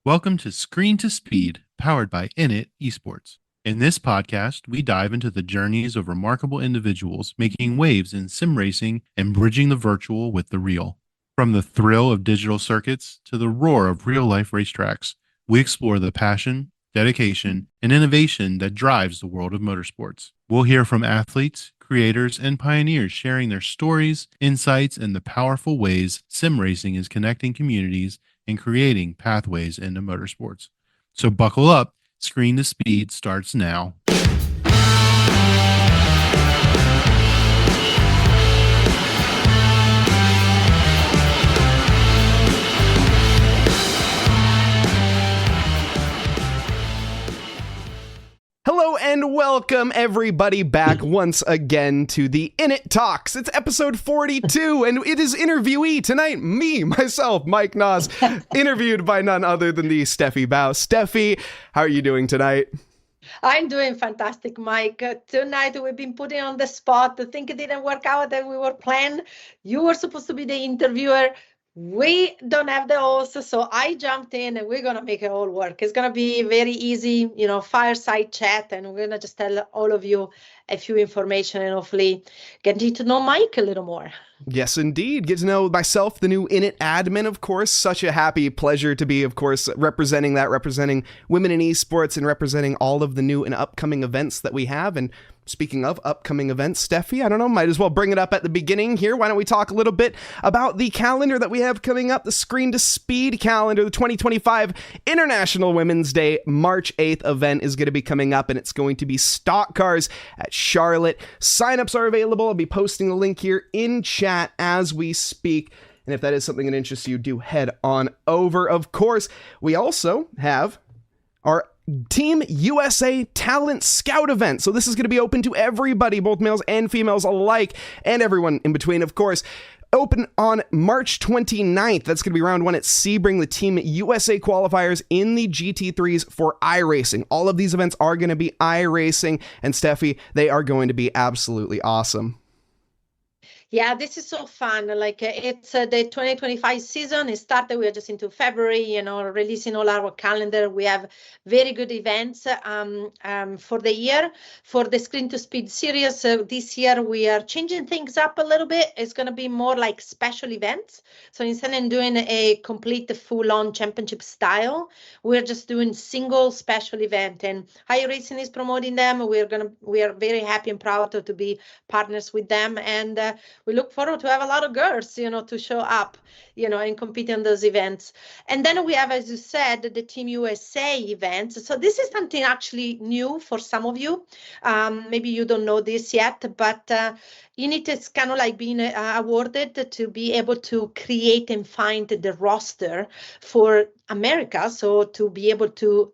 Welcome to Screen to Speed, powered by INIT Esports. In this podcast, we dive into the journeys of remarkable individuals making waves in sim racing and bridging the virtual with the real. From the thrill of digital circuits to the roar of real-life racetracks, we explore the passion, dedication, and innovation that drives the world of motorsports. We'll hear from athletes, creators, and pioneers sharing their stories, insights, and the powerful ways sim racing is connecting communities and creating pathways into motorsports. So buckle up, Screen to Speed starts now. Hello and welcome everybody back once again to the INIT Talks. It's episode 42 and it is interviewee tonight, myself, Mike Nause, interviewed by none other than the Stefy Bau. Steffi, how are you doing tonight? I'm doing fantastic, Mike. Tonight we've been putting on the spot. I think it didn't work out that we were planned. You were supposed to be the interviewer. We don't have the host, so I jumped in and we're going to make it all work. It's going to be very easy, fireside chat, and we're going to just tell all of you a few information and hopefully getting to know Mike a little more. Yes, indeed. Get to know myself, the new INIT admin, of course. Such a happy pleasure to be, of course, representing women in esports and representing all of the new and upcoming events that we have. And speaking of upcoming events, Steffi, I don't know, might as well bring it up at the beginning here. Why don't we talk a little bit about the calendar that we have coming up, the Screen to Speed calendar, the 2025 International Women's Day March 8th event is going to be coming up, and it's going to be stock cars at Charlotte. Signups are available. I'll be posting the link here in chat as we speak. And if that is something that interests you, do head on over. Of course, we also have our Team USA Talent Scout event. So this is going to be open to everybody, both males and females alike, and everyone in between, of course. Open on March 29th. That's going to be round one at Sebring, the Team USA qualifiers in the GT3s for iRacing. All of these events are going to be iRacing, and Steffi, they are going to be absolutely awesome. Yeah, this is so fun. It's the 2025 season. It started, we are just into February, releasing all our calendar. We have very good events for the year. For the Screen to Speed series, this year we are changing things up a little bit. It's going to be more like special events. So instead of doing a complete full-on championship style, we're just doing single special event. And iRacing is promoting them. We are very happy and proud to be partners with them. And we look forward to have a lot of girls, to show up, and compete in those events. And then we have, as you said, the Team USA events. So this is something actually new for some of you. Maybe you don't know this yet, but INIT is kind of like being awarded to be able to create and find the roster for America. So to be able to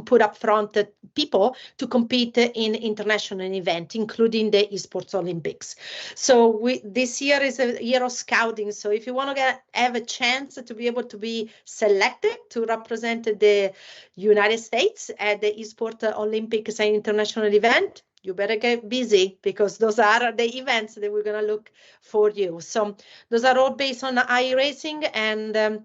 put up front people to compete in international event, including the Esports Olympics. So this year is a year of scouting. So if you want to have a chance to be able to be selected to represent the United States at the Esports Olympics and international event, you better get busy, because those are the events that we're going to look for you. So those are all based on iRacing, and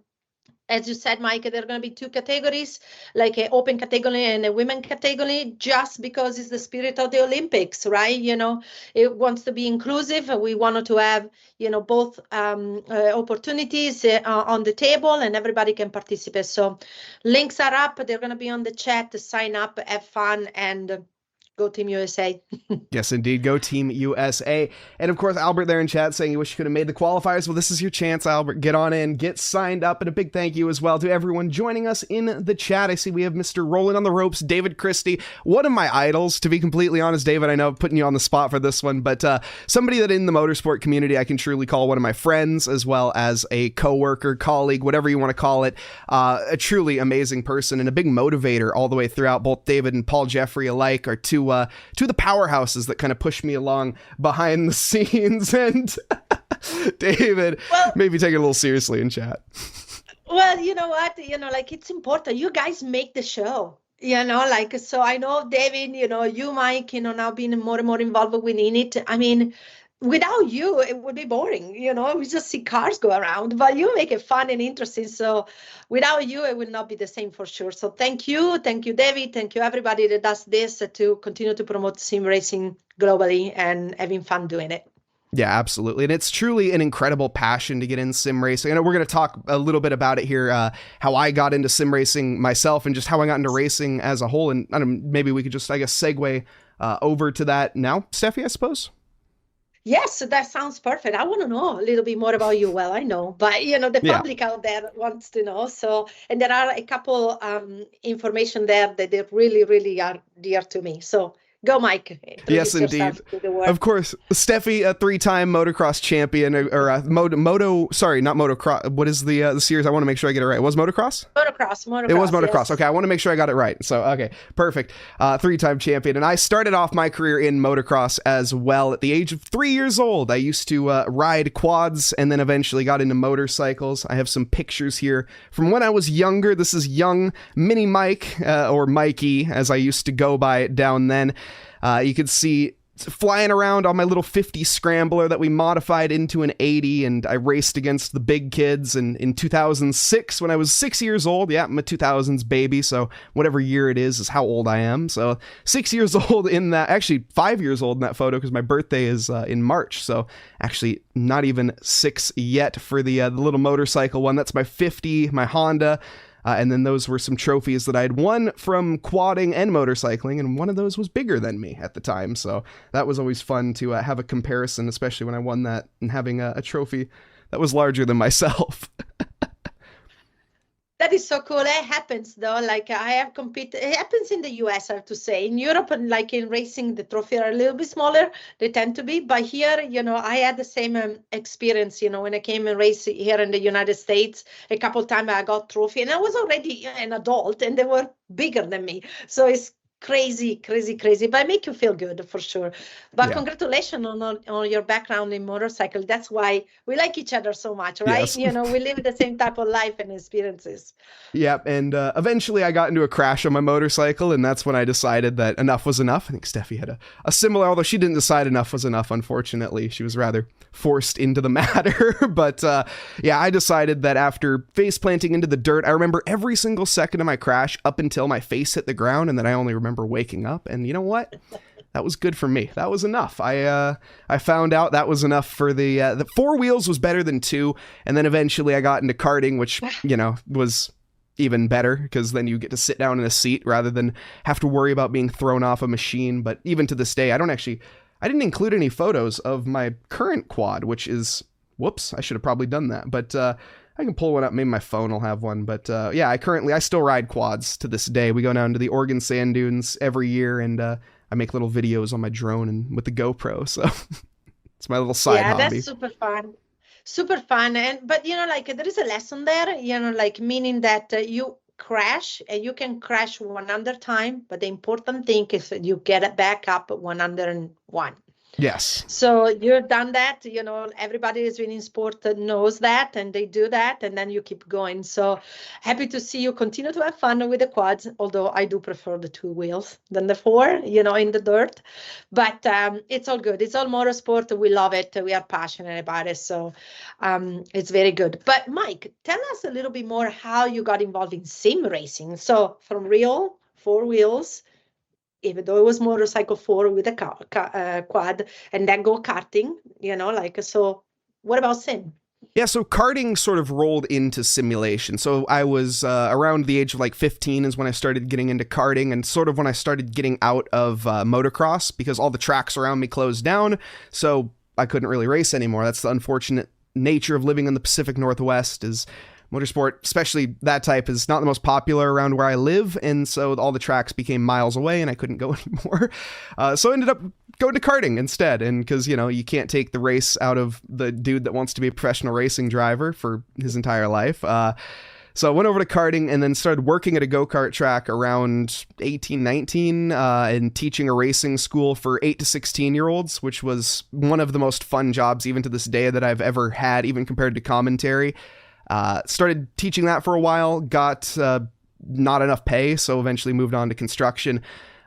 as you said, Mike, there are going to be two categories, like an open category and a women category, just because it's the spirit of the Olympics, right? It wants to be inclusive. We wanted to have, both opportunities on the table, and everybody can participate. So links are up. They're going to be on the chat. Sign up, have fun, and go Team USA. Yes, indeed. Go Team USA. And of course, Albert there in chat saying you wish you could have made the qualifiers. Well, this is your chance, Albert. Get on in, get signed up. And a big thank you as well to everyone joining us in the chat. I see we have Mr. Rolling on the Ropes, David Christie, one of my idols, to be completely honest. David, I know I'm putting you on the spot for this one, but somebody that in the motorsport community I can truly call one of my friends, as well as a coworker, colleague, whatever you want to call it. A truly amazing person and a big motivator all the way throughout. Both David and Paul Jeffrey alike are two of the powerhouses that kind of push me along behind the scenes. And David, maybe take it a little seriously in chat. Well, you know what? It's important. You guys make the show. So I know David, you, Mike, now being more and more involved with INIT. I mean, without you, it would be boring. We just see cars go around, but you make it fun and interesting. So without you, it will not be the same for sure. So thank you, David. Thank you, everybody that does this to continue to promote sim racing globally and having fun doing it. Yeah, absolutely. And it's truly an incredible passion to get in sim racing. I know we're going to talk a little bit about it here, how I got into sim racing myself and just how I got into racing as a whole. And I don't know, maybe we could just, I guess, segue over to that now, Steffi, I suppose. Yes, that sounds perfect. I want to know a little bit more about you. Well, I know, but the public out there wants to know. So, and there are a couple information there that they really, really are dear to me. So go, Mike. Yes, indeed. Of course. Steffi, a 3-time motocross champion, or not motocross. What is the series? I want to make sure I get it right. It was motocross? Motocross. It was motocross. Yes. Okay, I want to make sure I got it right. So, okay, perfect. 3-time champion. And I started off my career in motocross as well at the age of 3 years old. I used to ride quads and then eventually got into motorcycles. I have some pictures here from when I was younger. This is young Mini Mike, or Mikey, as I used to go by it down then. You could see flying around on my little 50 Scrambler that we modified into an 80, and I raced against the big kids. And in 2006, when I was 6 years old, yeah, I'm a 2000s baby, so whatever year it is how old I am. So 6 years old in that, actually 5 years old in that photo, because my birthday is in March, so actually not even 6 yet for the little motorcycle one. That's my 50, my Honda. And then those were some trophies that I had won from quadding and motorcycling, and one of those was bigger than me at the time. So that was always fun to have a comparison, especially when I won that and having a trophy that was larger than myself. That is so cool. It happens though. Like I have competed. It happens in the US, I have to say. In Europe and like in racing, the trophy are a little bit smaller. They tend to be. But here, I had the same experience. When I came and raced here in the United States, a couple of times I got trophy, and I was already an adult, and they were bigger than me. So it's crazy, but it make you feel good for sure. But congratulations on your background in motorcycle. That's why we like each other so much, right? Yes. We live the same type of life and experiences. Yep, and eventually I got into a crash on my motorcycle, and that's when I decided that enough was enough. I think Steffi had a similar, although she didn't decide enough was enough, unfortunately. She was rather forced into the matter. But I decided that after face planting into the dirt, I remember every single second of my crash up until my face hit the ground, and then I only remember waking up. And you know what? That was good for me. That was enough. I found out that was enough for the 4 wheels was better than 2. And then eventually I got into karting, which, was even better, because then you get to sit down in a seat rather than have to worry about being thrown off a machine. But even to this day, I didn't include any photos of my current quad, which is, whoops, I should have probably done that. But I can pull one up. Maybe my phone will have one. But I still ride quads to this day. We go down to the Oregon sand dunes every year, and I make little videos on my drone and with the GoPro. So it's my little side hobby. Yeah, that's super fun. But there is a lesson there, meaning that you crash, and you can crash 100 times, but the important thing is you get it back up 101. Yes. So you've done that, everybody who's been in sport knows that, and they do that, and then you keep going. So happy to see you continue to have fun with the quads, although I do prefer the 2 wheels than the 4, in the dirt. But it's all good. It's all motorsport. We love it. We are passionate about it. So it's very good. But Mike, tell us a little bit more how you got involved in sim racing. So from real 4 wheels, even though it was motorcycle 4 with a quad, and then go karting, so what about sim? Yeah, so karting sort of rolled into simulation. So I was around the age of 15 is when I started getting into karting, and sort of when I started getting out of motocross, because all the tracks around me closed down, so I couldn't really race anymore. That's the unfortunate nature of living in the Pacific Northwest, is motorsport, especially that type, is not the most popular around where I live, and so all the tracks became miles away, and I couldn't go anymore. So I ended up going to karting instead, and because, you can't take the race out of the dude that wants to be a professional racing driver for his entire life. So I went over to karting and then started working at a go-kart track around 18, 19, and teaching a racing school for 8 to 16-year-olds, which was one of the most fun jobs even to this day that I've ever had, even compared to commentary. Started teaching that for a while, got not enough pay, so eventually moved on to construction.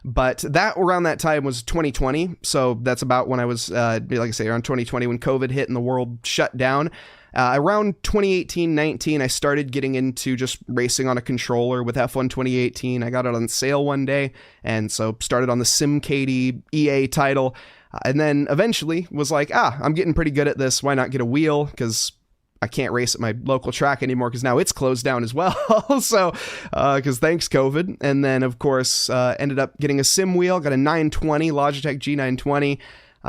But that around that time was 2020. So that's about when I was, like I say, around 2020 when COVID hit and the world shut down. Around 2018-19, I started getting into just racing on a controller with F1 2018. I got it on sale one day, and so started on the SimCady EA title. And then eventually was like, I'm getting pretty good at this. Why not get a wheel? Because I can't race at my local track anymore because now it's closed down as well. So, because thanks COVID. And then, of course, ended up getting a sim wheel, got a 920, Logitech G920.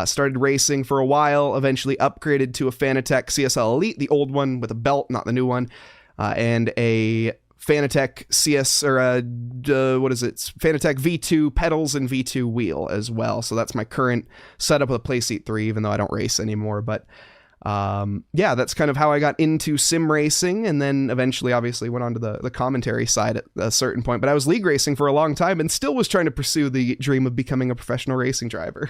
Started racing for a while, eventually upgraded to a Fanatec CSL Elite, the old one with a belt, not the new one, and a Fanatec Fanatec V2 pedals and V2 wheel as well. So that's my current setup with a PlaySeat 3, even though I don't race anymore. But that's kind of how I got into sim racing, and then eventually obviously went on to the commentary side at a certain point. But I was league racing for a long time and still was trying to pursue the dream of becoming a professional racing driver.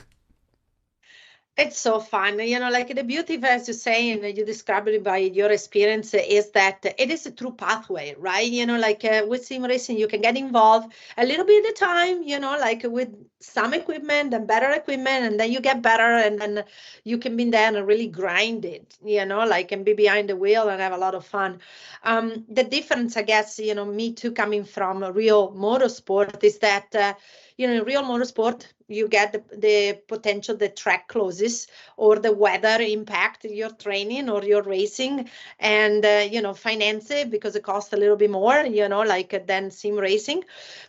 It's so fun, like the beauty, as you say, and you described it by your experience, is that it is a true pathway, right? With sim racing, you can get involved a little bit at a time, like with some equipment and better equipment, and then you get better, and then you can be there and really grind it, and be behind the wheel and have a lot of fun. The difference, I guess, me too, coming from real motorsport, is that in real motorsport, you get the potential that track closes or the weather impact your training or your racing, and finance it because it costs a little bit more, than sim racing.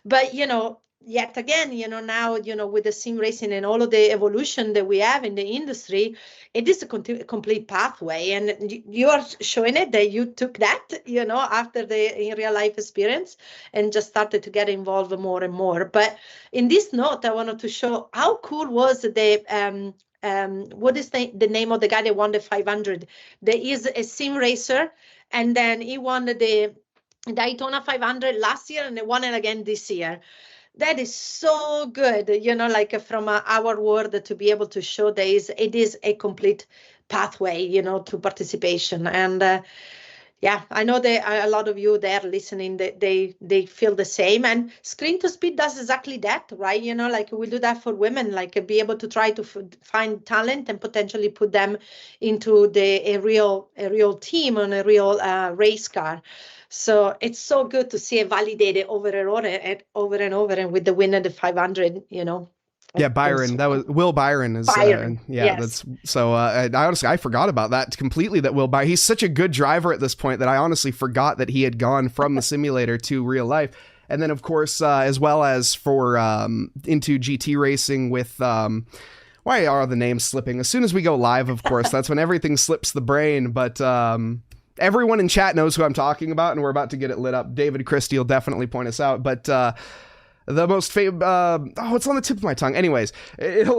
But yet again, now, with the sim racing and all of the evolution that we have in the industry, it is a complete pathway. And you are showing it that you took that, after the in real life experience and just started to get involved more and more. But in this note, I wanted to show how cool was the, what is the name of the guy that won the 500? There is a sim racer, and then he won the Daytona 500 last year, and they won it again this year. That is so good, from our world to be able to show that it is a complete pathway, to participation. And I know that a lot of you there listening, they feel the same. And Screen to Speed does exactly that, right? We do that for women, be able to try to find talent and potentially put them into a real team on a real race car. So it's so good to see it validated over and over, and with the winner, the 500, Yeah, Byron. That was Will Byron. Byron. Yes. That's so. I honestly, I forgot about that completely. That Will Byron. He's such a good driver at this point that I honestly forgot that he had gone from the simulator to real life. And then, of course, as well as for into GT racing with. Why are the names slipping? As soon as we go live, of course, that's when everything slips the brain. But everyone in chat knows who I'm talking about, and we're about to get it lit up. David Christie will definitely point us out. But the most it's on the tip of my tongue. Anyways,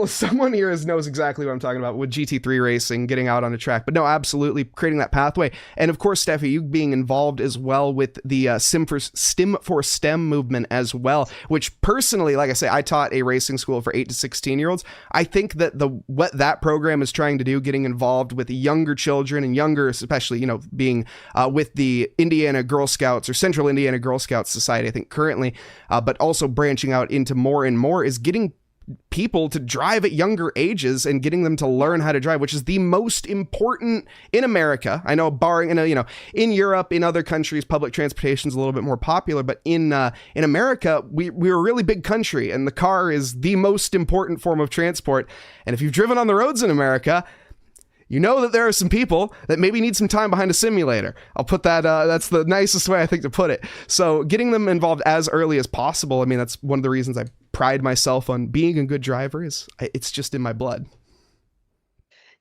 someone here knows exactly what I'm talking about with GT3 racing, getting out on a track. But no, absolutely creating that pathway. And of course, Steffi, you being involved as well with the Stim for STEM movement as well, which personally, like I say, I taught a racing school for 8 to 16-year-olds. I think that what that program is trying to do, getting involved with younger children and younger, especially, being with the Indiana Girl Scouts or Central Indiana Girl Scouts Society, I think currently, but also branching out into more and more, is getting people to drive at younger ages and getting them to learn how to drive, which is the most important in America. I know, barring in Europe, in other countries, public transportation is a little bit more popular, but in America, we're a really big country, and the car is the most important form of transport. And if you've driven on the roads in America, you know that there are some people that maybe need some time behind a simulator. I'll put that, that's the nicest way I think to put it. So getting them involved as early as possible. I mean, that's one of the reasons I pride myself on being a good driver, is it's just in my blood.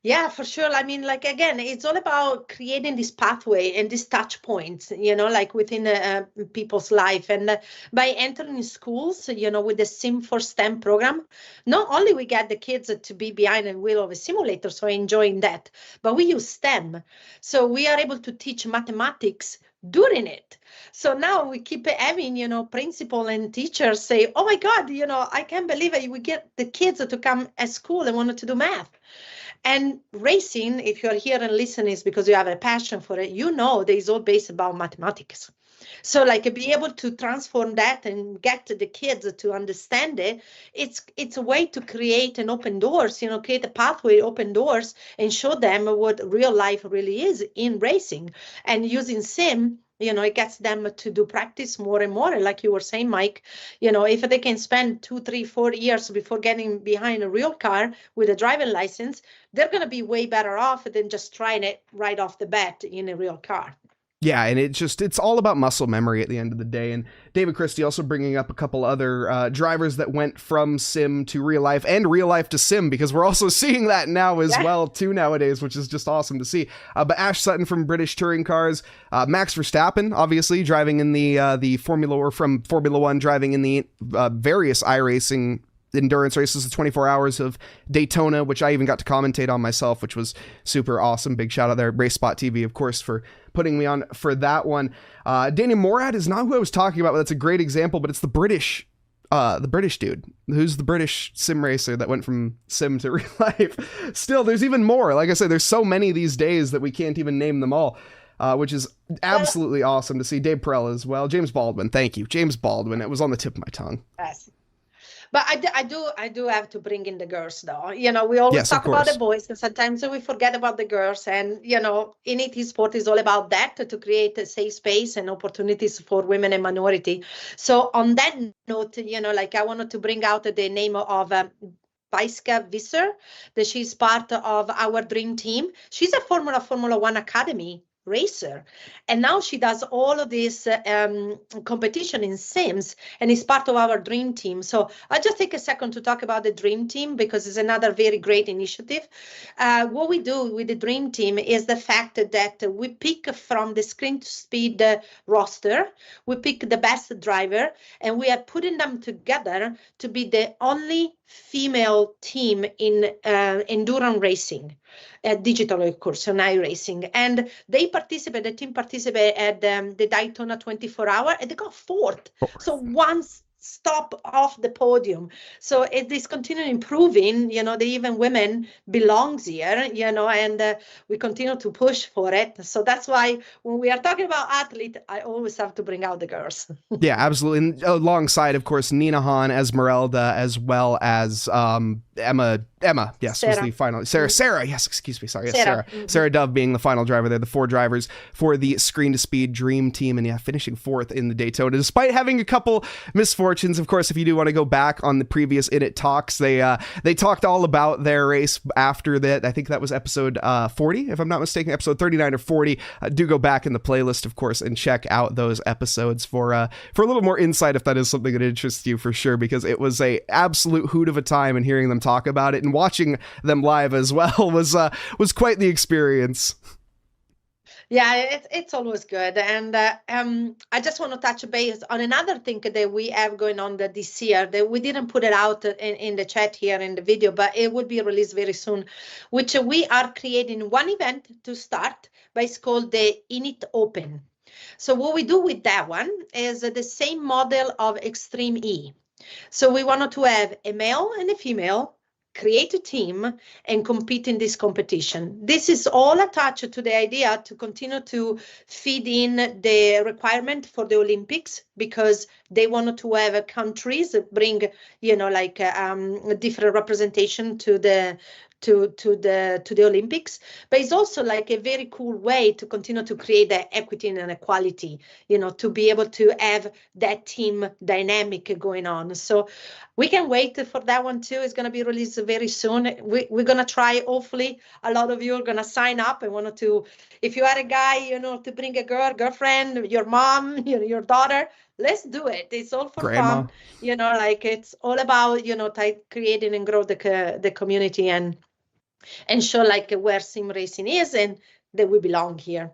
Yeah, for sure. I mean, again, it's all about creating this pathway and these touch points, within people's life. And by entering schools, with the Sim for STEM program, not only we get the kids to be behind the wheel of a simulator, so enjoying that, but we use STEM. So we are able to teach mathematics during it. So now we keep having, principal and teachers say, oh my God, I can't believe it. We get the kids to come at school and wanted to do math. And racing, if you're here and listening, is because you have a passion for it. That is all based about mathematics. So like be able to transform that and get the kids to understand it. It's a way to create an open doors, create a pathway, open doors, and show them what real life really is in racing. And using sim, it gets them to do practice more and more. Like you were saying, Mike, if they can spend 2, 3, 4 years before getting behind a real car with a driving license, they're going to be way better off than just trying it right off the bat in a real car. Yeah, and it's all about muscle memory at the end of the day. And David Christie also bringing up a couple other drivers that went from sim to real life and real life to sim, because we're also seeing that now as well too nowadays, which is just awesome to see. But Ash Sutton from British Touring Cars, Max Verstappen, obviously driving in the Formula, or from Formula One, driving in the various iRacing endurance races, the 24 hours of Daytona, which I even got to commentate on myself, which was super awesome. Big shout out there, Race Spot TV, of course, for putting me on for that one. Daniel Morad is not who I was talking about, but that's a great example, but it's the British dude, who's the British sim racer that went from sim to real life. Still, there's even more. Like I said, there's so many these days that we can't even name them all. Which is absolutely awesome to see. Dave Perella as well. James Baldwin, thank you. James Baldwin, it was on the tip of my tongue. Yes. But I do have to bring in the girls, though. We always talk about the boys, and sometimes we forget about the girls. And, INIT Esports is all about that, to create a safe space and opportunities for women and minority. So on that note, I wanted to bring out the name of Vaiska Visser, that she's part of our dream team. She's a Formula One Academy racer, and now she does all of this competition in sims and is part of our dream team. So I'll just take a second to talk about the dream team, because it's another very great initiative. What we do with the dream team is the fact that we pick from the screen to speed roster, we pick the best driver, and we are putting them together to be the only female team in endurance racing, digital, of course, on iRacing. And the team participated at the Daytona 24-hour, and they got fourth. So one stop off the podium. So it is continuing improving, the even women belongs here, and we continue to push for it. So that's why when we are talking about athlete, I always have to bring out the girls. Yeah, absolutely. And alongside, of course, Nina Han, Esmeralda, as well as Emma, yes, Sarah. Was the final. Sarah, yes, excuse me, sorry, yes, Sarah. Mm-hmm. Sarah Dove being the final driver there, the 4 drivers for the Screen to Speed Dream Team, and finishing 4th in the Daytona, despite having a couple misfortunes. Of course, if you do want to go back on the previous INIT talks, they talked all about their race after that. I think that was episode 40, if I'm not mistaken, episode 39 or 40. Do go back in the playlist, of course, and check out those episodes for a little more insight, if that is something that interests you, for sure, because it was a absolute hoot of a time, and hearing them talk about it and watching them live as well was quite the experience. Yeah, it's always good. And I just want to touch base on another thing that we have going on this year, that we didn't put it out in the chat here in the video, but it will be released very soon, which we are creating one event to start, but it's called the INIT Open. So what we do with that one is the same model of Extreme E. So we wanted to have a male and a female create a team and compete in this competition. This is all attached to the idea to continue to feed in the requirement for the Olympics, because they wanted to have countries bring, different representation to the Olympics. But it's also like a very cool way to continue to create the equity and equality, to be able to have that team dynamic going on. So we can wait for that one too. It's going to be released very soon. We're going to try, hopefully a lot of you are going to sign up and want to, if you are a guy, to bring a girlfriend, your mom, your daughter, let's do it. It's all for Grandma. fun. It's all about, creating and grow the community and show where sim racing is and that we belong here.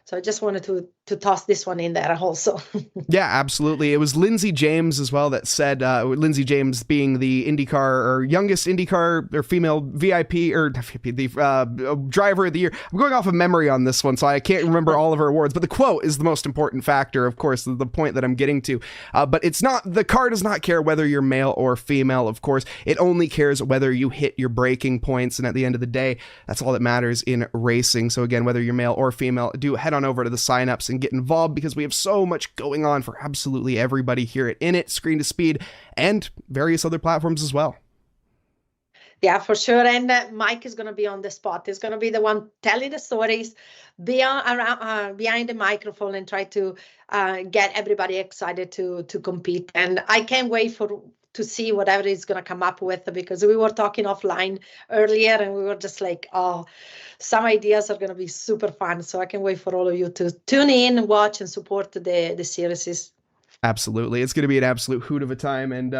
So I just wanted to toss this one in there also. Yeah, absolutely. It was Lindsay James as well that said, Lindsay James being the IndyCar or youngest IndyCar or female VIP or the driver of the year. I'm going off of memory on this one, so I can't remember all of her awards, but the quote is the most important factor, of course, the point that I'm getting to. But the car does not care whether you're male or female, of course. It only cares whether you hit your braking points, and at the end of the day, that's all that matters in racing. So again, whether you're male or female, do head on over to the signups and get involved, because we have so much going on for absolutely everybody here at INIT, Screen to Speed, and various other platforms as well. Yeah, for sure. And Mike is going to be on the spot. He's going to be the one telling the stories behind the microphone and try to get everybody excited to compete. And I can't wait to see whatever he's going to come up with, because we were talking offline earlier and we were just like, oh, some ideas are going to be super fun. So I can't wait for all of you to tune in, watch, and support the series. Absolutely. It's going to be an absolute hoot of a time. And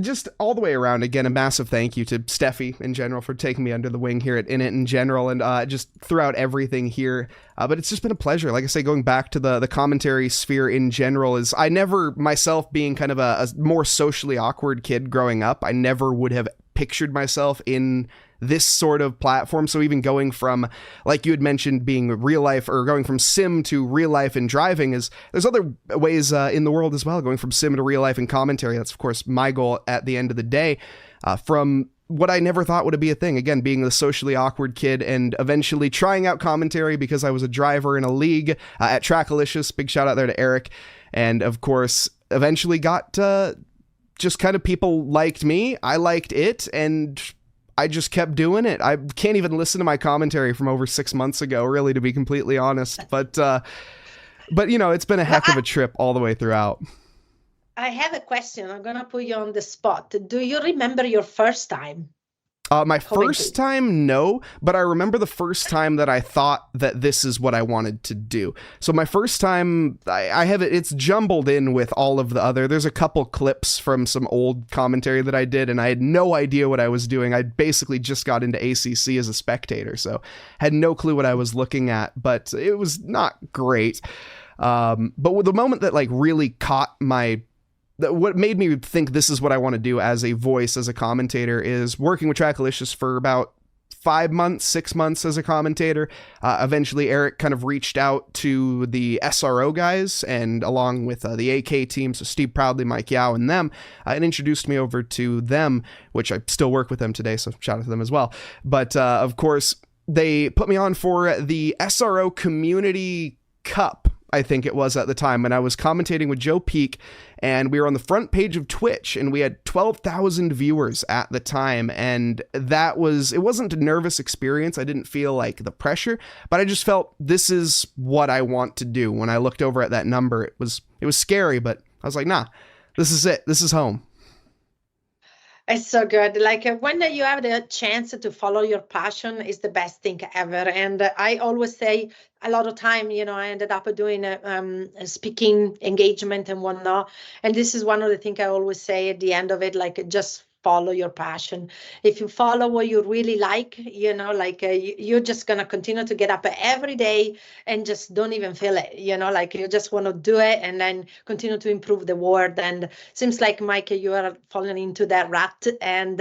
just all the way around, again, a massive thank you to Steffi in general for taking me under the wing here at INIT in general, and just throughout everything here. But it's just been a pleasure. Like I say, going back to the commentary sphere in general, is I never, myself being kind of a more socially awkward kid growing up, I never would have pictured myself in this sort of platform. So even going from, like you had mentioned, being real life, or going from sim to real life in driving, there's other ways in the world as well, going from sim to real life in commentary. That's of course my goal at the end of the day, from what I never thought would be a thing, again, being the socially awkward kid and eventually trying out commentary because I was a driver in a league at TRACKILICIOUS. Big shout out there to Eric. And of course, eventually got just kind of, people liked me, I liked it, and I just kept doing it. I can't even listen to my commentary from over 6 months ago, really, to be completely honest. But you know, it's been a heck of a trip all the way throughout. I have a question. I'm going to put you on the spot. Do you remember your first time? My first time, no, but I remember the first time that I thought that this is what I wanted to do. So my first time, I have it, it's jumbled in with all of the other, there's a couple clips from some old commentary that I did, and I had no idea what I was doing. I basically just got into ACC as a spectator, so had no clue what I was looking at, but it was not great. But with the moment that like really caught what made me think this is what I want to do as a voice, as a commentator, is working with TRACKILICIOUS for about 5 months, 6 months as a commentator. Eventually, Eric kind of reached out to the SRO guys, and along with the AK team, so Steve Proudly, Mike Yao, and them, and introduced me over to them, which I still work with them today, so shout out to them as well. But of course, they put me on for the SRO Community Cup, I think it was at the time, when I was commentating with Joe Peak, and we were on the front page of Twitch, and we had 12,000 viewers at the time, and it wasn't a nervous experience. I didn't feel like the pressure, but I just felt this is what I want to do. When I looked over at that number, it was scary, but I was like, nah, this is it. This is home. It's so good. Like when you have the chance to follow your passion is the best thing ever. And I always say a lot of time, you know, I ended up doing a speaking engagement and whatnot. And this is one of the things I always say at the end of it, like just follow your passion. If you follow what you really like, you know, like you're just going to continue to get up every day and just don't even feel it, you know, like you just want to do it and then continue to improve the world. And seems like, Mike, you are falling into that rut, and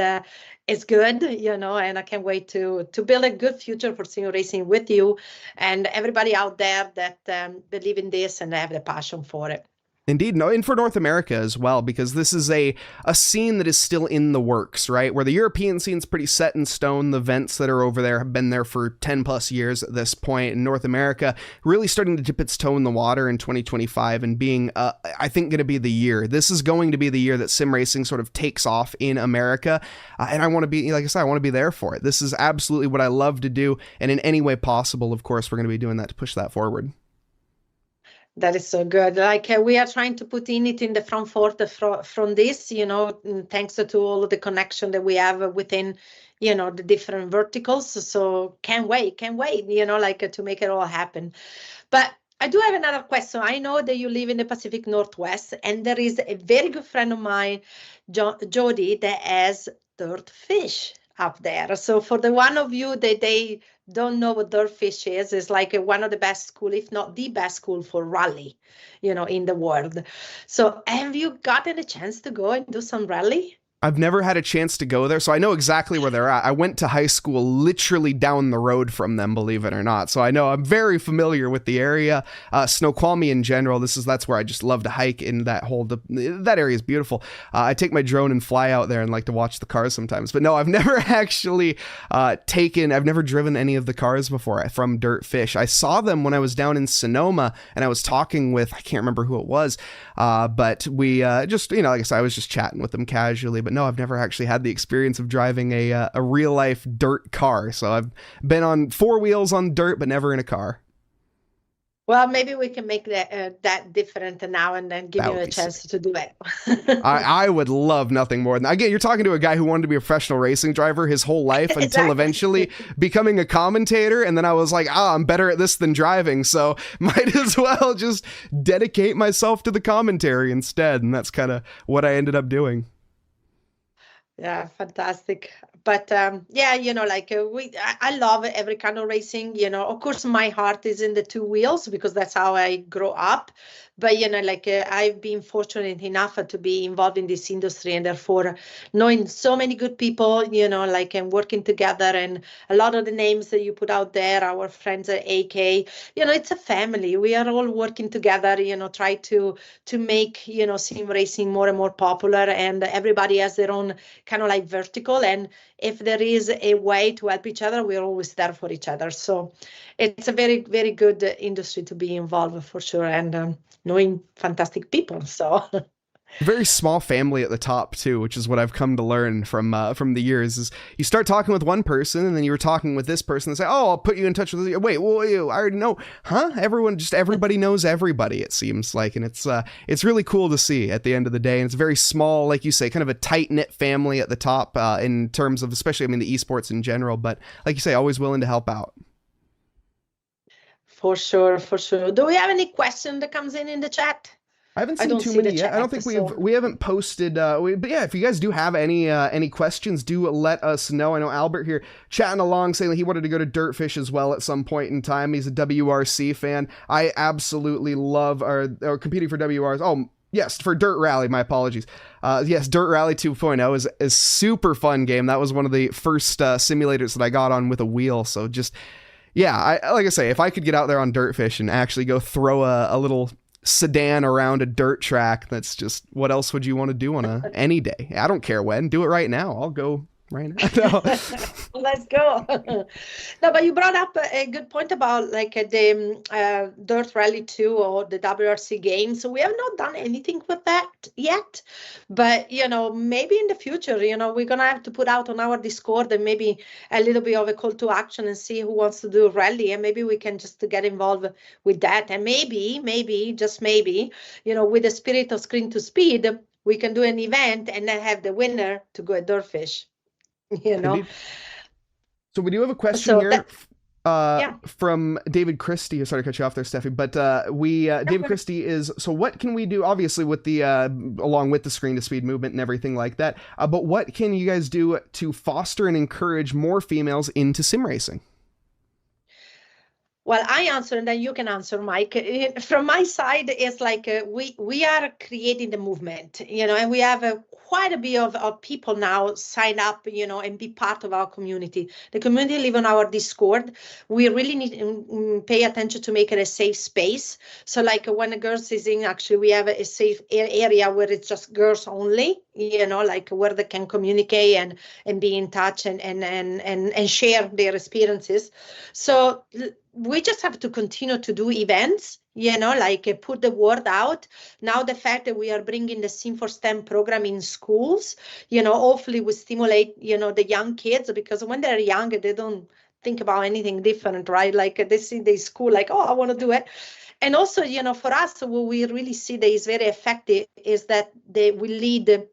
it's good, you know, and I can't wait to build a good future for sim racing with you and everybody out there that believe in this and have the passion for it. Indeed, no, and for North America as well, because this is a scene that is still in the works, right? Where the European scene's pretty set in stone. The events that are over there have been there for 10 plus years at this point. In North America, really starting to dip its toe in the water in 2025 and being, I think, going to be the year. This is going to be the year that sim racing sort of takes off in America. And I want to be, like I said, I want to be there for it. This is absolutely what I love to do. And in any way possible, of course, we're going to be doing that to push that forward. That is so good. Like we are trying to put INIT in the front from this, you know, thanks to all of the connection that we have within, you know, the different verticals. So can't wait, you know, like to make it all happen. But I do have another question. I know that you live in the Pacific Northwest, and there is a very good friend of mine, Jody, that has Dirtfish up there. So for the one of you that they don't know what Dirtfish is, it's like one of the best school, if not the best school for rally, you know, in the world. So have you gotten a chance to go and do some rally? I've never had a chance to go there, so I know exactly where they're at. I went to high school literally down the road from them, believe it or not. So I know I'm very familiar with the area. Snoqualmie in general, that's where I just love to hike in that area is beautiful. I take my drone and fly out there and like to watch the cars sometimes. But no, I've never actually I've never driven any of the cars before from Dirtfish. I saw them when I was down in Sonoma and I was talking with, I can't remember who it was, but we just, like I said, I was just chatting with them casually. But no, I've never actually had the experience of driving a real life dirt car. So I've been on 4 wheels on dirt, but never in a car. Well, maybe we can make that different now and then give you a chance to do it. I would love nothing more than, again, you're talking to a guy who wanted to be a professional racing driver his whole life until eventually becoming a commentator. And then I was like, I'm better at this than driving. So might as well just dedicate myself to the commentary instead. And that's kind of what I ended up doing. Yeah, fantastic. But yeah, I love every kind of racing. Of course, my heart is in the 2 wheels because that's how I grew up. But I've been fortunate enough to be involved in this industry, and therefore knowing so many good people, and working together, and a lot of the names that you put out there, our friends at AK, it's a family. We are all working together, try to make sim racing more and more popular, and everybody has their own kind of like vertical. And if there is a way to help each other, we're always there for each other. So it's a very, very good industry to be involved for sure, and knowing fantastic people. So very small family at the top too, which is what I've come to learn from the years. Is you start talking with one person, and then you were talking with this person, and say, "Oh, I'll put you in touch with you." Wait, well, I already know, huh? Everybody knows everybody. It seems like, and it's really cool to see at the end of the day. And it's very small, like you say, kind of a tight knit family at the top in terms of, especially, the esports in general. But like you say, always willing to help out. For sure, for sure. Do we have any question that comes in the chat? I haven't seen too many yet. I don't think we haven't posted. But yeah, if you guys do have any questions, do let us know. I know Albert here chatting along saying that he wanted to go to Dirtfish as well at some point in time. He's a WRC fan. I absolutely love or competing for WRs. Oh, yes, for Dirt Rally. My apologies. Yes, Dirt Rally 2.0 is a super fun game. That was one of the first simulators that I got on with a wheel. So just. Yeah, like I say, if I could get out there on Dirtfish and actually go throw a little sedan around a dirt track, that's just, what else would you want to do on any day? I don't care when. Do it right now. I'll go right now. Let's go. No, but you brought up a good point about the Dirt Rally 2 or the WRC game. So we have not done anything with that yet, but maybe in the future, we're gonna have to put out on our Discord and maybe a little bit of a call to action and see who wants to do a rally, and maybe we can just get involved with that, and maybe just maybe with the spirit of Screen to Speed, we can do an event and then have the winner to go at Dirtfish. Indeed. So we do have a question here from David Christie. Sorry to cut you off there, Steffi, but David Christie is, so what can we do, obviously with the along with the Screen to Speed movement and everything like that, but what can you guys do to foster and encourage more females into sim racing? Well, I answer and then you can answer, Mike. From my side, it's like we are creating the movement, and we have quite a bit of people now sign up, and be part of our community. The community live on our Discord. We really need to pay attention to make it a safe space. So like when a girls is in, actually, we have a safe area where it's just girls only, where they can communicate and be in touch and share their experiences. So we just have to continue to do events, put the word out. Now the fact that we are bringing the Sim for STEM program in schools, hopefully we stimulate, the young kids, because when they're young, they don't think about anything different, right? Like they see the school, like, oh, I want to do it. And also, for us, what we really see that is very effective is that they will lead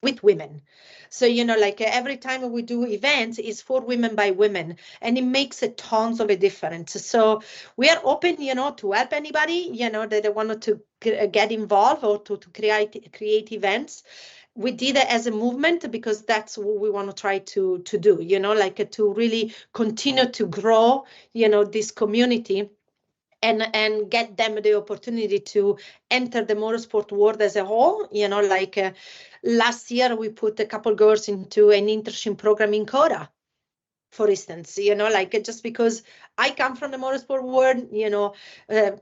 with women. So, every time we do events, it's for women by women, and it makes a tons of a difference. So we are open, to help anybody, that they want to get involved or to create events. We did it as a movement because that's what we want to try to do, to really continue to grow, this community. and get them the opportunity to enter the motorsport world as a whole. Last year we put a couple girls into an internship program in Coda, for instance, just because I come from the motorsport world,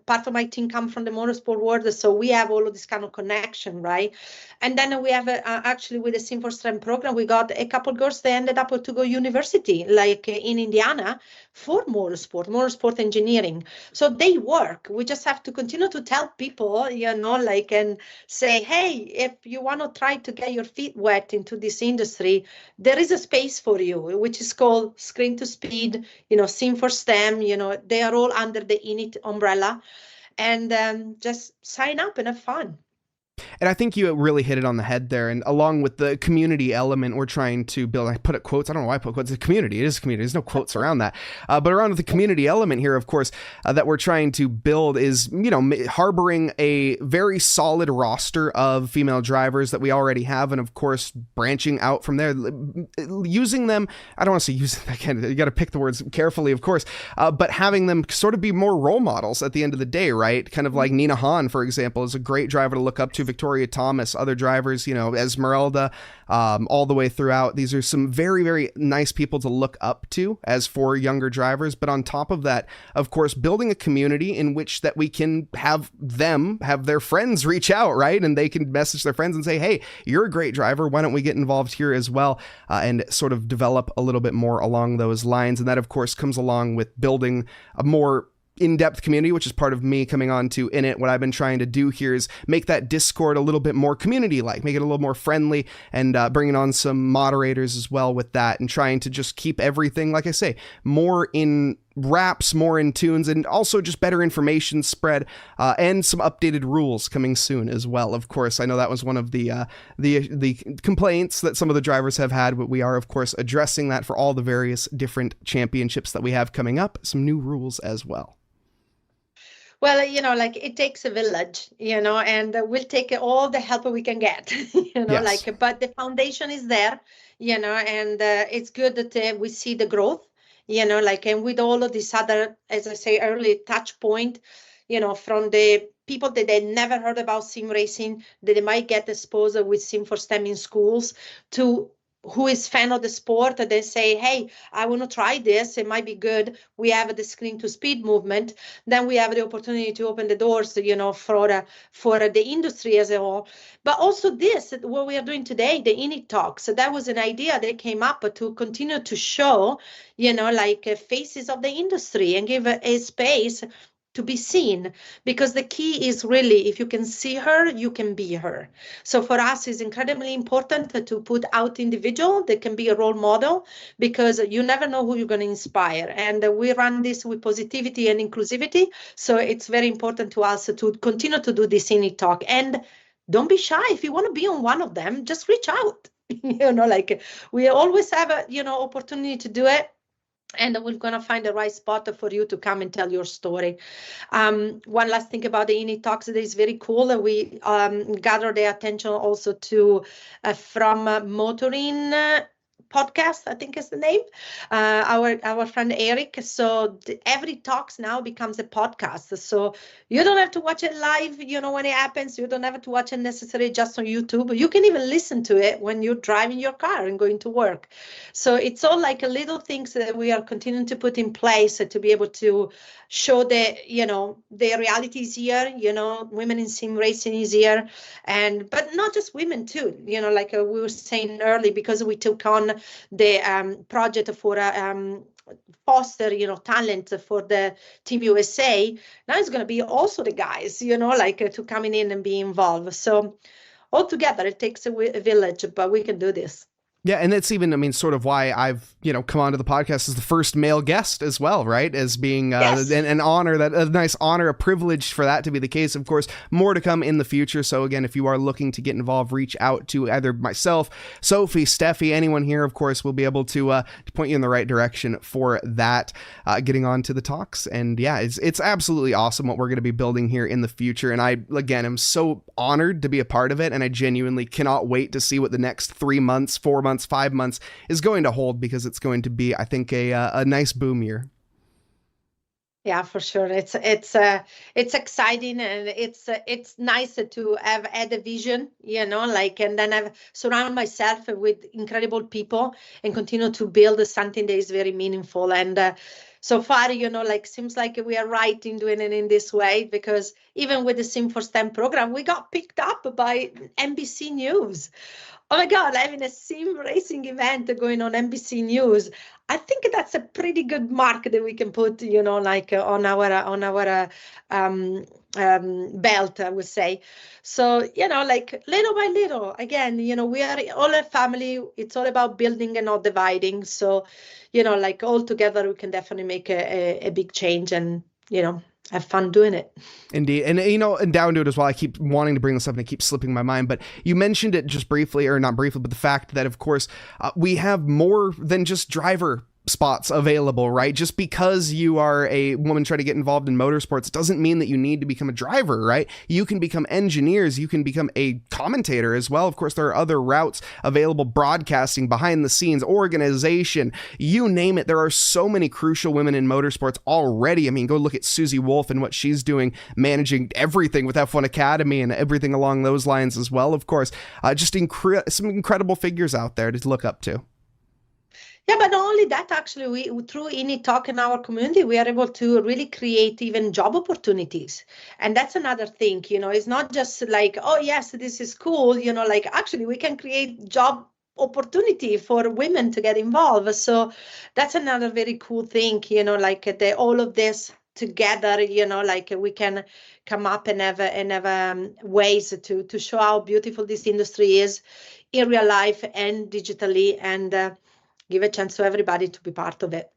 part of my team come from the motorsport world, so we have all of this kind of connection, right? And then we have actually with the Sim for STEM program, we got a couple girls that ended up to go university, like in Indiana, for motorsport engineering. So they work. We just have to continue to tell people, and say, hey, if you want to try to get your feet wet into this industry, there is a space for you, which is called Screen to Speed, Sim for STEM. They are all under the INIT umbrella, and just sign up and have fun. And I think you really hit it on the head there. And along with the community element we're trying to build, I put it quotes, I don't know why I put quotes, it's a community, it is a community, there's no quotes around that. But around with the community element here, of course, that we're trying to build is, harboring a very solid roster of female drivers that we already have. And of course, branching out from there, using them, I don't want to say using, again, you got to pick the words carefully, of course, but having them sort of be more role models at the end of the day, right? Kind of like Nina Hahn, for example, is a great driver to look up to. Victoria Thomas, other drivers, Esmeralda, all the way throughout. These are some very, very nice people to look up to as for younger drivers. But on top of that, of course, building a community in which that we can have them have their friends reach out, right? And they can message their friends and say, hey, you're a great driver. Why don't we get involved here as well? And sort of develop a little bit more along those lines. And that, of course, comes along with building a more in-depth community, which is part of me coming on to INIT. What I've been trying to do here is make that Discord a little bit more community-like, make it a little more friendly, and bringing on some moderators as well with that, and trying to just keep everything, like I say, more in wraps, more in tunes, and also just better information spread, and some updated rules coming soon as well. Of course, I know that was one of the complaints that some of the drivers have had, but we are, of course, addressing that for all the various different championships that we have coming up, some new rules as well. Well, it takes a village, and we'll take all the help we can get, Yes. But the foundation is there, and it's good that we see the growth, and with all of this other, as I say, early touch point, from the people that they never heard about sim racing, that they might get exposed with Sim for STEM in schools, to who is fan of the sport, they say, hey, I want to try this, it might be good. We have the Screen to Speed movement. Then we have the opportunity to open the doors, for the industry as a whole. But also this, what we are doing today, the INIT Talks. So that was an idea that came up to continue to show, faces of the industry and give a space to be seen, because the key is really, if you can see her, you can be her. So for us, it's incredibly important to put out individual that can be a role model, because you never know who you're going to inspire. And we run this with positivity and inclusivity. So it's very important to us to continue to do this INIT Talk. And don't be shy. If you want to be on one of them, just reach out. We always have a, opportunity to do it. And we're going to find the right spot for you to come and tell your story. One last thing about the INIT Talks that is very cool. We gather the attention also to from Motoring podcast, I think is the name, our friend Eric. So every talks now becomes a podcast. So you don't have to watch it live, when it happens. You don't have to watch it necessarily just on YouTube. You can even listen to it when you're driving your car and going to work. So it's all like a little things that we are continuing to put in place to be able to show the reality is here, women in sim racing is here. But not just women too, like we were saying early, because we took on the project for foster, talent for the Team USA. Now it's going to be also the guys, to coming in and be involved. So altogether, it takes a village, but we can do this. Yeah, and it's even, sort of why I've, come onto the podcast as the first male guest as well, right? As being Yes. an honor, a nice honor, a privilege for that to be the case. Of course, more to come in the future. So again, if you are looking to get involved, reach out to either myself, Sophie, Steffi, anyone here, of course, will be able to point you in the right direction for that, getting on to the talks. And yeah, it's absolutely awesome what we're going to be building here in the future. And I, again, am so honored to be a part of it. And I genuinely cannot wait to see what the next 3 months, 4 months, 5 months is going to hold, because it's going to be, I think, a nice boom year. Yeah, for sure. It's exciting, and it's nice to have had a vision, like, and then I've surrounded myself with incredible people and continue to build something that is very meaningful. And so far, like, seems like we are right in doing it in this way, because even with the Sim for STEM program, we got picked up by NBC News. Oh my God, having a sim racing event going on NBC News. I think that's a pretty good mark that we can put, like, on our belt, I would say. So, like, little by little, again, we are all a family. It's all about building and not dividing. So, like, all together, we can definitely make a big change, and, have fun doing it. Indeed. And, and down to it as well, I keep wanting to bring this up and it keeps slipping my mind, but you mentioned it just briefly, or not briefly, but the fact that, of course, we have more than just driver spots available, right? Just because you are a woman trying to get involved in motorsports doesn't mean that you need to become a driver, right? You can become engineers, you can become a commentator as well. Of course, there are other routes available: broadcasting, behind the scenes, organization, you name it. There are so many crucial women in motorsports already. I mean, go look at Susie Wolf and what she's doing, managing everything with F1 Academy and everything along those lines as well. Of course, just some incredible figures out there to look up to. Yeah, but not only that, actually, we through INIT Talk in our community, we are able to really create even job opportunities. And that's another thing, it's not just like, oh, yes, this is cool, like, actually, we can create job opportunity for women to get involved. So that's another very cool thing, like, all of this together, like, we can come up and have ways to show how beautiful this industry is in real life and digitally, and give a chance to everybody to be part of it.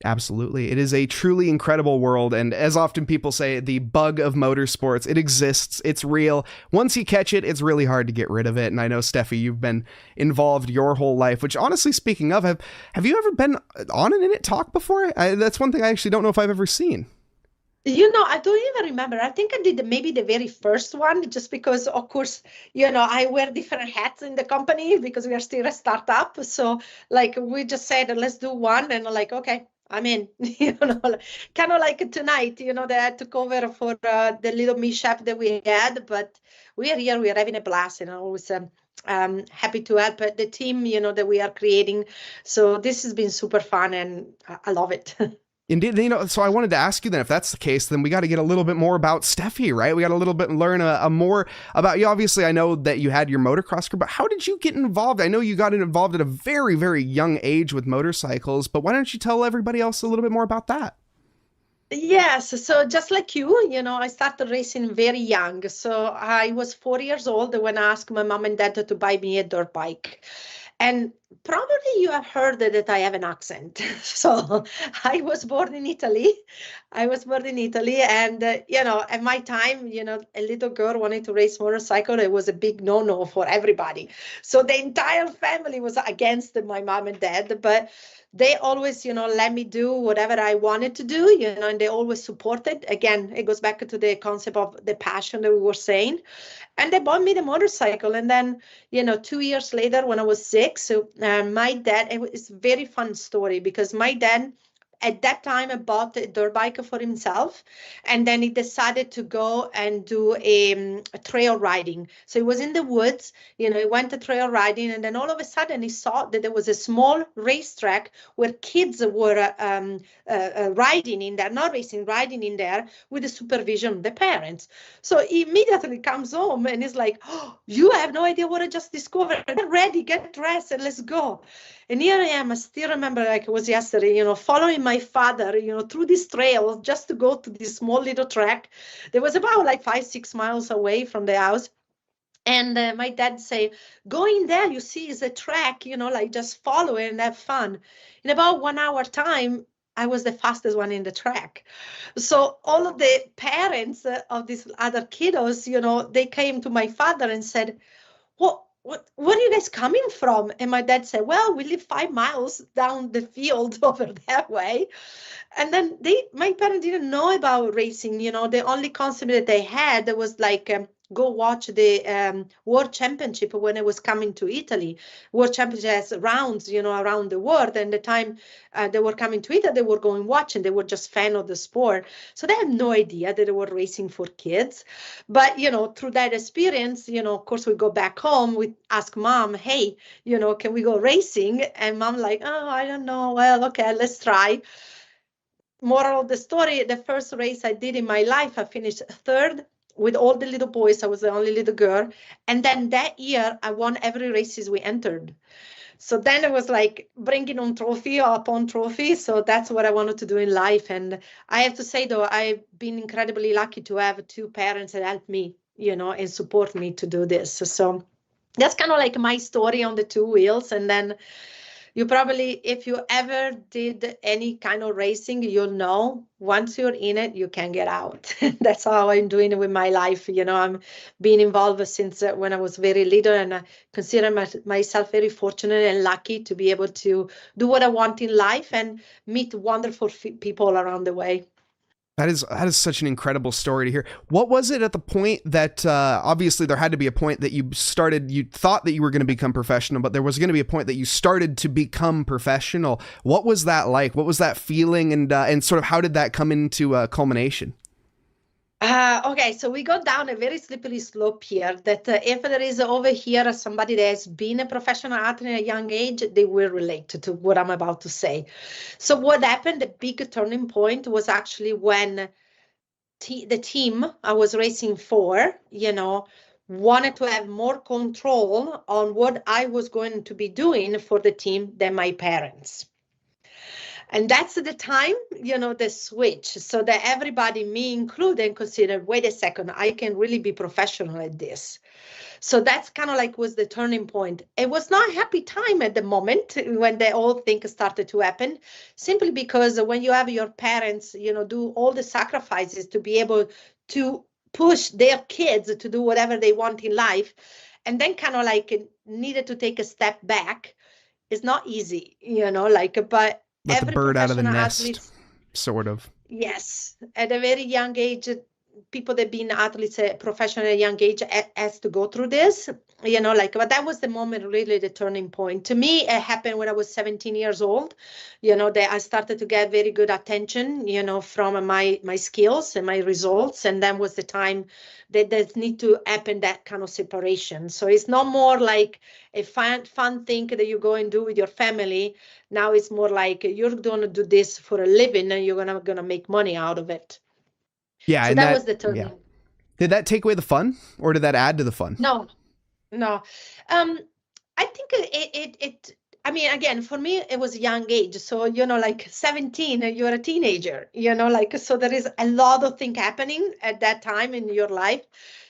Absolutely. It is a truly incredible world. And as often people say, the bug of motorsports, it exists. It's real. Once you catch it, it's really hard to get rid of it. And I know, Steffi, you've been involved your whole life, which, honestly, speaking of, have you ever been on an INIT Talk before? That's one thing I actually don't know if I've ever seen. I don't even remember. I think I did maybe the very first one, just because, of course, I wear different hats in the company because we are still a startup. So, like, we just said, let's do one. And, like, okay, I'm in, kind of like tonight, that I took over for the little mishap that we had. But we are here, we are having a blast, and always happy to help the team, that we are creating. So this has been super fun, and I love it. Indeed. So I wanted to ask you then, if that's the case, then we got to get a little bit more about Steffi, right? We got a little bit learn more about you. Obviously, I know that you had your motocross group, but how did you get involved? I know you got involved at a very, very young age with motorcycles, but why don't you tell everybody else a little bit more about that? Yes, so just like you, I started racing very young. So I was 4 years old when I asked my mom and dad to buy me a dirt bike. And probably you have heard that I have an accent. So I was born in Italy. And, at my time, a little girl wanted to race motorcycle. It was a big no-no for everybody. So the entire family was against my mom and dad, but they always, let me do whatever I wanted to do, and they always supported. Again, it goes back to the concept of the passion that we were saying. And they bought me the motorcycle. And then, 2 years later, when I was 6, my dad, it's a very fun story, because my dad, at that time, I bought a dirt bike for himself, and then he decided to go and do a trail riding. So he was in the woods, he went to trail riding, and then all of a sudden he saw that there was a small racetrack where kids were riding in there, not racing, riding in there with the supervision of the parents. So he immediately comes home and is like, oh, you have no idea what I just discovered. Get ready, get dressed, and let's go. And here I am, I still remember like it was yesterday, following my father, through this trail just to go to this small little track. There was about like 5-6 miles away from the house. And my dad say, go in there, you see, it's a track, like just follow it and have fun. In about 1 hour time, I was the fastest one in the track. So all of the parents of these other kiddos, they came to my father and said, where are you guys coming from? And my dad said, well, we live 5 miles down the field over that way. And then my parents didn't know about racing. The only concept that they had was like go watch the World Championship when it was coming to Italy. World Championship has rounds, around the world. And the time they were coming to Italy, they were going watching. They were just fan of the sport. So they had no idea that they were racing for kids. But, through that experience, of course, we go back home, we ask mom, hey, can we go racing? And mom like, oh, I don't know. Well, okay, let's try. Moral of the story, the first race I did in my life, I finished third with all the little boys. I was the only little girl. And then that year, I won every races we entered. So then it was like bringing on trophy upon trophy. So that's what I wanted to do in life. And I have to say, though, I've been incredibly lucky to have two parents that helped me, and support me to do this. So that's kind of like my story on the two wheels. And then you probably, if you ever did any kind of racing, you'll know once you're in it, you can't get out. That's how I'm doing it with my life. I'm being involved since when I was very little, and I consider myself very fortunate and lucky to be able to do what I want in life and meet wonderful people around the way. That is such an incredible story to hear. What was it at the point that, obviously there had to be a point that you thought that you were going to become professional, but there was going to be a point that you started to become professional. What was that like? What was that feeling? And sort of how did that come into culmination? Okay, so we go down a very slippery slope here that if there is over here somebody that has been a professional athlete at a young age, they will relate to what I'm about to say. So what happened, the big turning point was actually when the team I was racing for, wanted to have more control on what I was going to be doing for the team than my parents. And that's the time, the switch, so that everybody, me included, considered, wait a second, I can really be professional at this. So that's kind of like was the turning point. It was not a happy time at the moment when the whole thing started to happen, simply because when you have your parents, do all the sacrifices to be able to push their kids to do whatever they want in life, and then kind of like needed to take a step back, it's not easy, but let the bird out of the nest, athletes, sort of. Yes, at a very young age, people that been athletes, professional at a young age, has to go through this, but that was the moment, really the turning point. To me, it happened when I was 17 years old, that I started to get very good attention, from my skills and my results. And then was the time that there need to happen that kind of separation. So it's not more like a fun thing that you go and do with your family. Now it's more like you're going to do this for a living and you're going to make money out of it. Yeah. So and that was the turning. Yeah. Did that take away the fun, or did that add to the fun? No. I think it I mean, again, for me, it was a young age. So, like 17, you're a teenager, so there is a lot of things happening at that time in your life.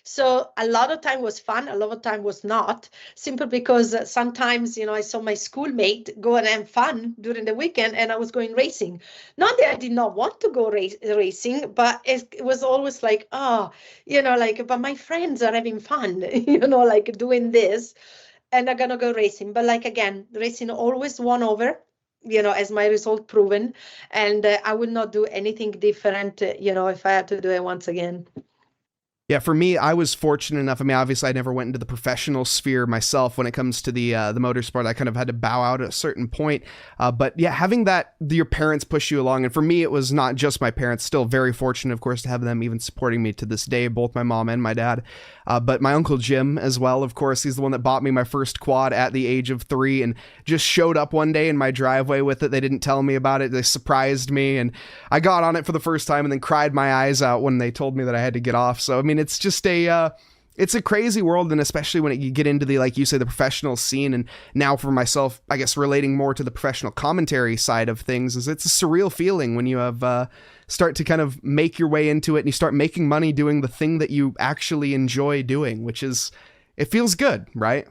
So a lot of time was fun, a lot of time was not, simply because sometimes, I saw my schoolmate go and have fun during the weekend and I was going racing. Not that I did not want to go racing, but it was always like, but my friends are having fun, doing this. And I'm gonna go racing. But again, racing always won over, as my result proven. And I will not do anything different, if I had to do it once again. Yeah, for me, I was fortunate enough. I mean, obviously, I never went into the professional sphere myself when it comes to the motorsport. I kind of had to bow out at a certain point. But yeah, having your parents push you along. And for me, it was not just my parents. Still very fortunate, of course, to have them even supporting me to this day, both my mom and my dad. But my uncle Jim as well, of course, he's the one that bought me my first quad at the age of 3 and just showed up one day in my driveway with it. They didn't tell me about it. They surprised me. And I got on it for the first time and then cried my eyes out when they told me that I had to get off. So, I mean, it's just it's a crazy world, and especially when you get into the, like you say, the professional scene. And now for myself, I guess relating more to the professional commentary side of things, is it's a surreal feeling when you have start to kind of make your way into it and you start making money doing the thing that you actually enjoy doing, which is, it feels good, right?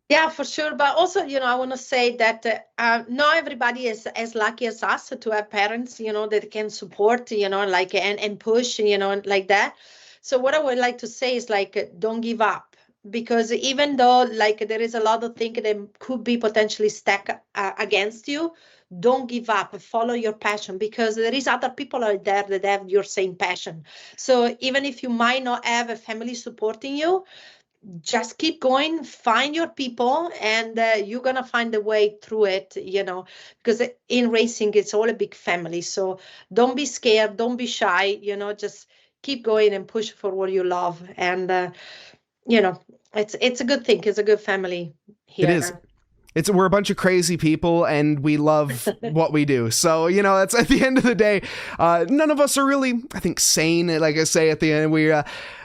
Yeah, for sure. But also, I want to say that not everybody is as lucky as us to have parents, that can support, and push, like that. So what I would like to say is don't give up, because even though there is a lot of things that could be potentially stacked against you, don't give up, follow your passion, because there is other people out there that have your same passion. So even if you might not have a family supporting you, just keep going, find your people, and you're gonna find a way through it, because in racing it's all a big family. So don't be scared, don't be shy, just keep going and push for what you love. And it's a good thing, it's a good family here. It is. We're a bunch of crazy people and we love what we do. So, that's at the end of the day, none of us are really, I think, sane. Like I say at the end,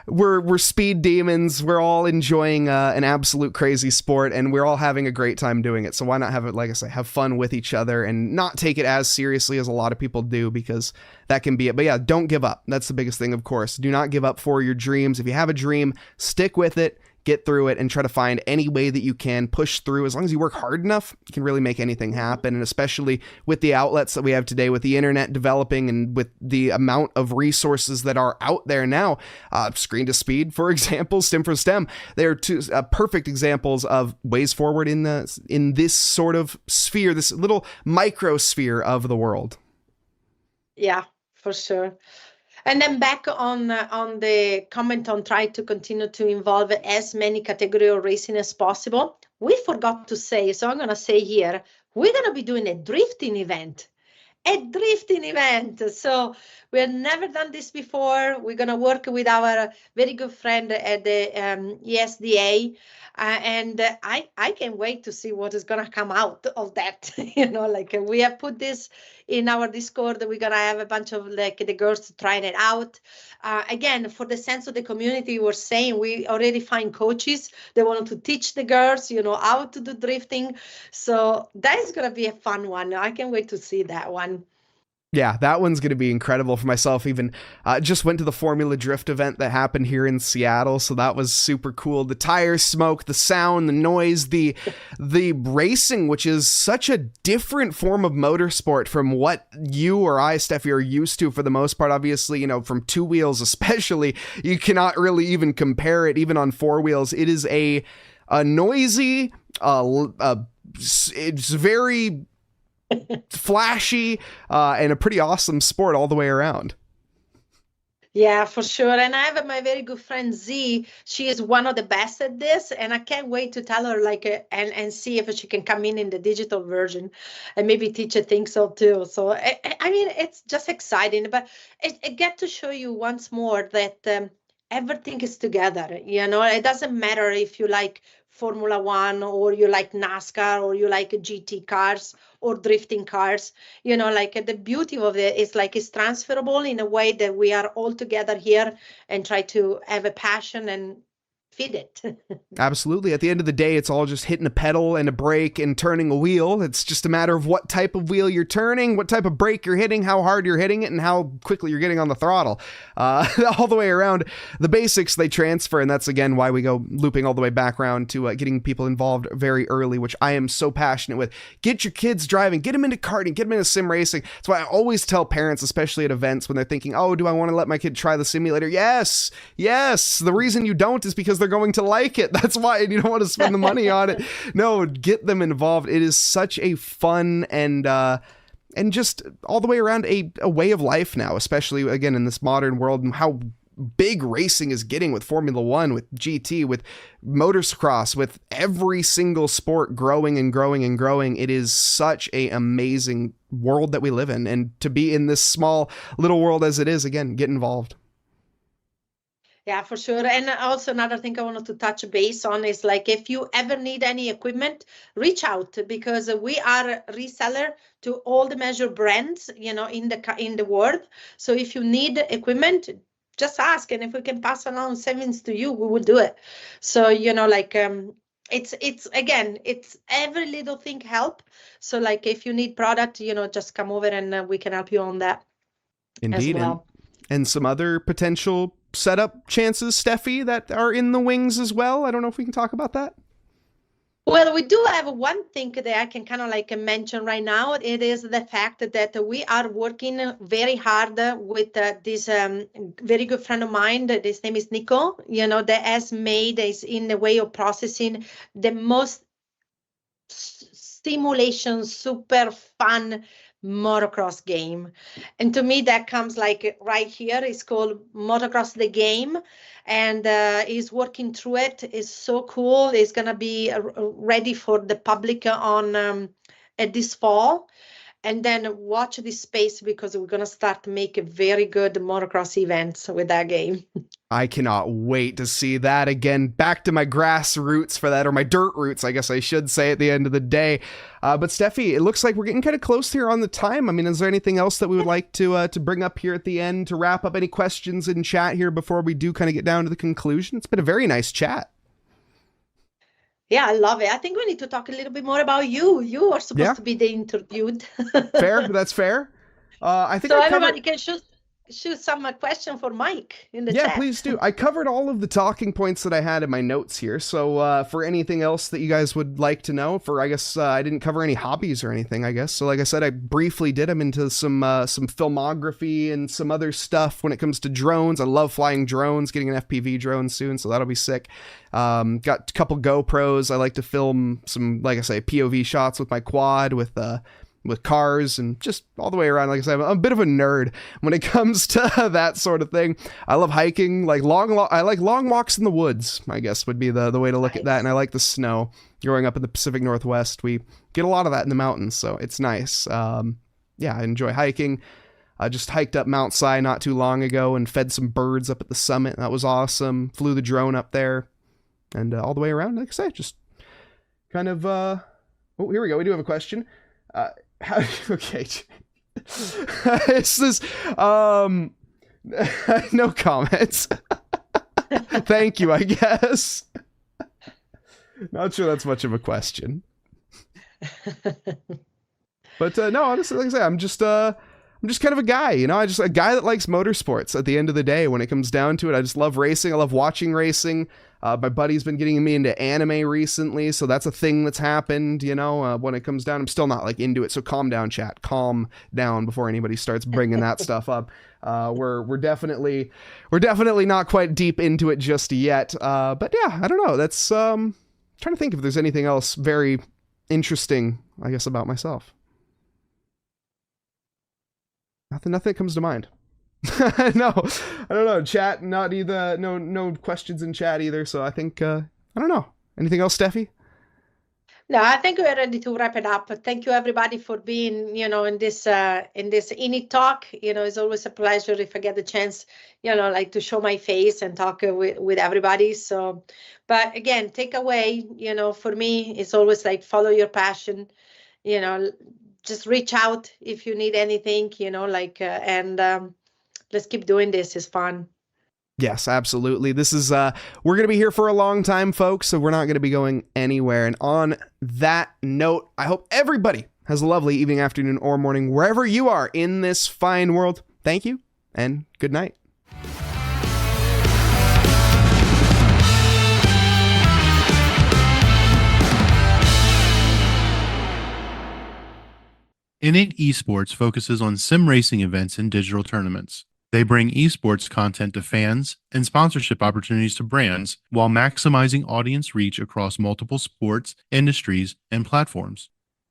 we're speed demons. We're all enjoying an absolute crazy sport, and we're all having a great time doing it. So why not have it, like I say, have fun with each other and not take it as seriously as a lot of people do, because that can be it. But yeah, don't give up. That's the biggest thing, of course. Do not give up for your dreams. If you have a dream, stick with it. Get through it and try to find any way that you can push through. As long as you work hard enough, you can really make anything happen. And especially with the outlets that we have today, with the internet developing and with the amount of resources that are out there now, Screen to Speed, for example, Stim for STEM, they're two perfect examples of ways forward in this sort of sphere, this little microsphere of the world. Yeah, for sure. And then back on the comment on try to continue to involve as many categories of racing as possible. We forgot to say, so I'm going to say here, we're going to be doing a drifting event. So we have never done this before. We're going to work with our very good friend at the ESDA. And I can't wait to see what is going to come out of that. We have put this in our Discord. We're going to have a bunch of the girls trying it out. Again, for the sense of the community, we're saying we already find coaches. They want to teach the girls, how to do drifting. So that is going to be a fun one. I can't wait to see that one. Yeah, that one's going to be incredible for myself. Even just went to the Formula Drift event that happened here in Seattle, so that was super cool. The tire smoke, the sound, the noise, the racing, which is such a different form of motorsport from what you or I, Steffi, are used to for the most part. Obviously, from two wheels especially, you cannot really even compare it, even on four wheels. It is a noisy, it's very flashy and a pretty awesome sport all the way around. Yeah, for sure. And I have my very good friend Z. She is one of the best at this, and I can't wait to tell her and see if she can come in the digital version and maybe teach a thing so too. So I mean, it's just exciting, but it get to show you once more that everything is together. It doesn't matter if you like Formula One or you like NASCAR or you like GT cars or drifting cars. The beauty of it is it's transferable in a way that we are all together here and try to have a passion and feed it. Absolutely. At the end of the day, it's all just hitting a pedal and a brake and turning a wheel. It's just a matter of what type of wheel you're turning, what type of brake you're hitting, how hard you're hitting it, and how quickly you're getting on the throttle. All the way around, the basics, they transfer, and that's, again, why we go looping all the way back around to getting people involved very early, which I am so passionate with. Get your kids driving, get them into karting, get them into sim racing. That's why I always tell parents, especially at events, when they're thinking, oh, do I want to let my kid try the simulator? Yes. The reason you don't is because they're going to like it. That's why you don't want to spend the money on it. No, get them involved. It is such a fun and just all the way around a way of life now, especially again in this modern world and how big racing is getting with Formula One, with GT, with Motorsport, with every single sport growing and growing and growing. It is such a amazing world that we live in, and to be in this small little world as it is, again, get involved. Yeah, for sure. And also another thing I wanted to touch base on is if you ever need any equipment, reach out, because we are a reseller to all the major brands, in the world. So if you need equipment, just ask, and if we can pass along savings to you, we will do it. So it's every little thing help. So if you need product, just come over and we can help you on that. Indeed. As well. And some other potential setup chances, Steffi, that are in the wings as well. I don't know if we can talk about that. Well, we do have one thing that I can kind of mention right now. It is the fact that we are working very hard with this very good friend of mine. His name is Nico, that has made is in the way of processing the most simulation, super fun motocross game. And to me, that comes like right here. It's called Motocross the Game, and he's working through it. It's so cool. It's gonna be ready for the public on this fall. And then watch this space, because we're going to start making very good motocross events with that game. I cannot wait to see that again. Back to my grass roots for that, or my dirt roots, I guess I should say at the end of the day. But Steffi, it looks like we're getting kind of close here on the time. I mean, is there anything else that we would like to bring up here at the end to wrap up? Any questions in chat here before we do kind of get down to the conclusion? It's been a very nice chat. Yeah, I love it. I think we need to talk a little bit more about you. You are supposed to be the interviewed. Fair, that's fair. I think so everybody can shoot some question for Mike in the chat. Yeah, please do. I covered all of the talking points that I had in my notes here. So for anything else that you guys would like to know, I guess I didn't cover any hobbies or anything, I guess. So like I said, I briefly did. I'm into some filmography and some other stuff when it comes to drones. I love flying drones, getting an FPV drone soon, so that'll be sick. Got a couple GoPros. I like to film some, like I say, POV shots with my quad, with cars, and just all the way around. Like I said, I'm a bit of a nerd when it comes to that sort of thing. I love hiking, like I like long walks in the woods, I guess would be the way to look at that. And I like the snow. Growing up in the Pacific Northwest, we get a lot of that in the mountains, so it's nice. Yeah, I enjoy hiking. I just hiked up Mount Si not too long ago and fed some birds up at the summit. That was awesome. Flew the drone up there, and all the way around, like I say, just kind of, oh, here we go. We do have a question. Okay. This is, no comments. Thank you, I guess. Not sure that's much of a question. But, no, honestly, like I say, I'm just kind of a guy, you know, a guy that likes motorsports at the end of the day. When it comes down to it, I just love racing. I love watching racing. My buddy's been getting me into anime recently, so that's a thing that's happened, you know. When it comes down, I'm still not like into it, so calm down, chat. Calm down before anybody starts bringing that stuff up. We're definitely not quite deep into it just yet. But yeah, I don't know. That's trying to think if there's anything else very interesting, I guess, about myself. Nothing comes to mind. No, I don't know. Chat, not either. No questions in chat either. So I think, I don't know. Anything else, Steffi? No, I think we're ready to wrap it up. Thank you, everybody, for being, you know, in this INIT talk. You know, it's always a pleasure if I get the chance, you know, like to show my face and talk with everybody. So, but again, take away, you know, for me, it's always like follow your passion, you know, just reach out if you need anything, you know, like, and let's keep doing this. It's fun. Yes, absolutely. This is, we're going to be here for a long time, folks, so we're not going to be going anywhere. And on that note, I hope everybody has a lovely evening, afternoon, or morning, wherever you are in this fine world. Thank you, and good night. INIT Esports focuses on sim racing events and digital tournaments. They bring esports content to fans and sponsorship opportunities to brands while maximizing audience reach across multiple sports, industries, and platforms.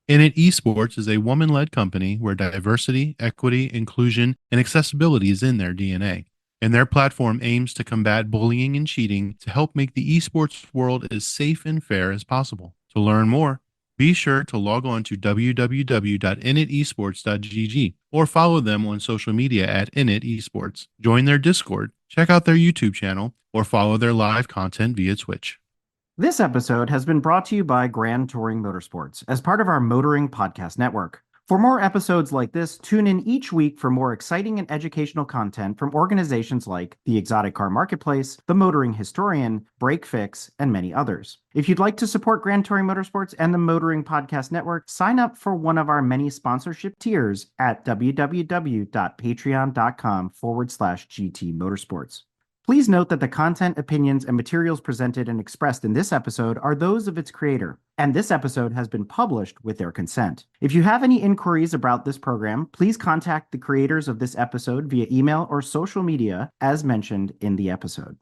INIT Esports is a woman-led company where diversity, equity, inclusion, and accessibility is in their DNA. And their platform aims to combat bullying and cheating to help make the esports world as safe and fair as possible. To learn more, be sure to log on to www.initesports.gg or follow them on social media at INIT Esports. Join their Discord, check out their YouTube channel, or follow their live content via Twitch. This episode has been brought to you by Grand Touring Motorsports as part of our Motoring Podcast Network. For more episodes like this, tune in each week for more exciting and educational content from organizations like the Exotic Car Marketplace, the Motoring Historian, Break Fix, and many others. If you'd like to support Grand Touring Motorsports and the Motoring Podcast Network, sign up for one of our many sponsorship tiers at www.patreon.com/GT Motorsports. Please note that the content, opinions, and materials presented and expressed in this episode are those of its creator, and this episode has been published with their consent. If you have any inquiries about this program, please contact the creators of this episode via email or social media as mentioned in the episode.